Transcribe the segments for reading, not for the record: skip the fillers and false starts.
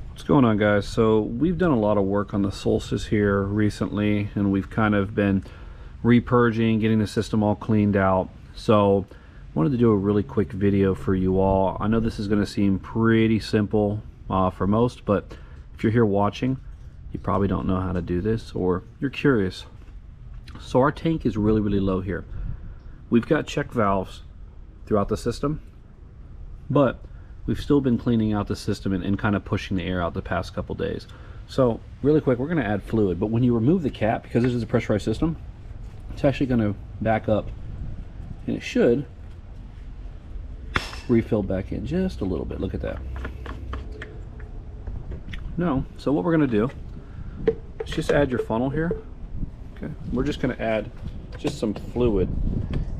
What's going on, guys? So we've done a lot of work on the Solstice here recently, and we've kind of been repurging, getting the system all cleaned out. So I wanted to do a really quick video for you all. I know this is going to seem pretty simple for most, but if you're here watching, you probably don't know how to do this, or you're curious. So our tank is really, really low here. We've got check valves throughout the system, but we've still been cleaning out the system and kind of pushing the air out the past couple days. So really quick, we're going to add fluid, but when you remove the cap, because this is a pressurized system, it's actually going to back up, and it should refill back in just a little bit. Look at that. No, so what we're going to do is just add your funnel here. Okay, we're just going to add just some fluid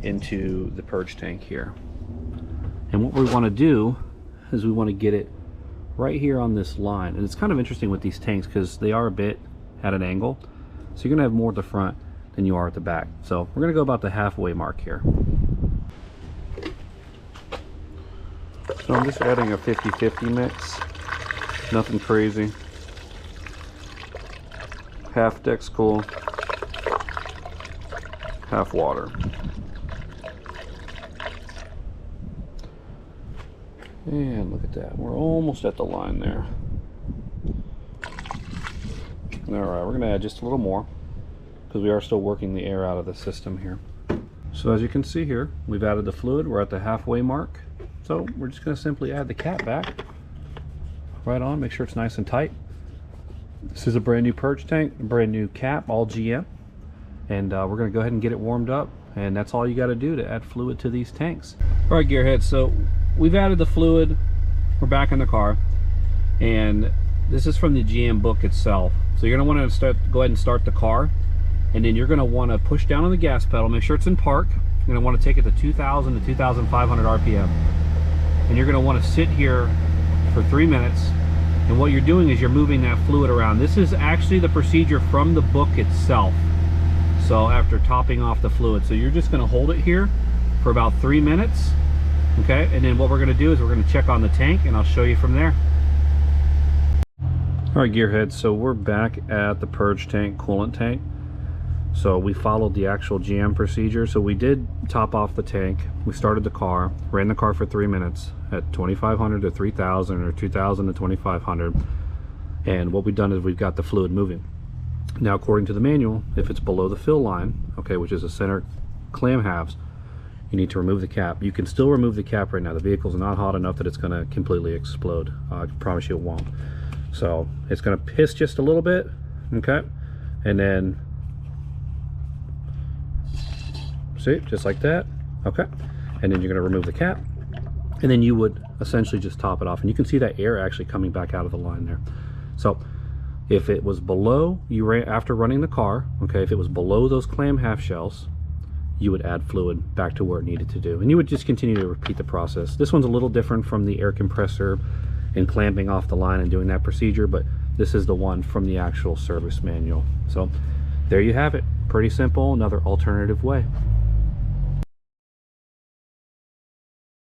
into the purge tank here, and what we want to do is we want to get it right here on this line. And it's kind of interesting with these tanks because they are a bit at an angle, so you're going to have more at the front than you are at the back. So we're going to go about the halfway mark here. So I'm just adding a 50-50 mix, nothing crazy. Half Dexcool, half water. And look at that, we're almost at the line there. Alright, we're going to add just a little more because we are still working the air out of the system here. So as you can see here, we've added the fluid. We're at the halfway mark. So we're just going to simply add the cap back. Right on, make sure it's nice and tight. This is a brand new purge tank, a brand new cap, all GM. And we're going to go ahead and get it warmed up. And that's all you got to do to add fluid to these tanks. Alright, gearheads, so we've added the fluid. We're back in the car. And this is from the GM book itself. So you're going to want to go ahead and start the car. And then you're going to want to push down on the gas pedal. Make sure it's in park. You're going to want to take it to 2,000 to 2,500 RPM. And you're going to want to sit here for 3 minutes. And what you're doing is you're moving that fluid around. This is actually the procedure from the book itself. So after topping off the fluid, so you're just going to hold it here for about 3 minutes. Okay, and then what we're going to do is we're going to check on the tank, and I'll show you from there. All right, gearheads, so we're back at the purge tank, coolant tank. So we followed the actual GM procedure. So we did top off the tank. We started the car, ran the car for 3 minutes at 2,500 to 3,000 or 2,000 to 2,500. And what we've done is we've got the fluid moving. Now, according to the manual, if it's below the fill line, okay, which is the center clam halves, you need to remove the cap. You can still remove the cap right now. The vehicle's not hot enough that it's going to completely explode. I promise you it won't. So it's going to piss just a little bit, okay, and then see, just like that, okay, and then you're going to remove the cap, and then you would essentially just top it off, and you can see that air actually coming back out of the line there. So if it was below, you ran after running the car, okay, if it was below those clam half shells, you would add fluid back to where it needed to do, and you would just continue to repeat the process. This one's a little different from the air compressor and clamping off the line and doing that procedure, but this is the one from the actual service manual. So there you have it, pretty simple, another alternative way.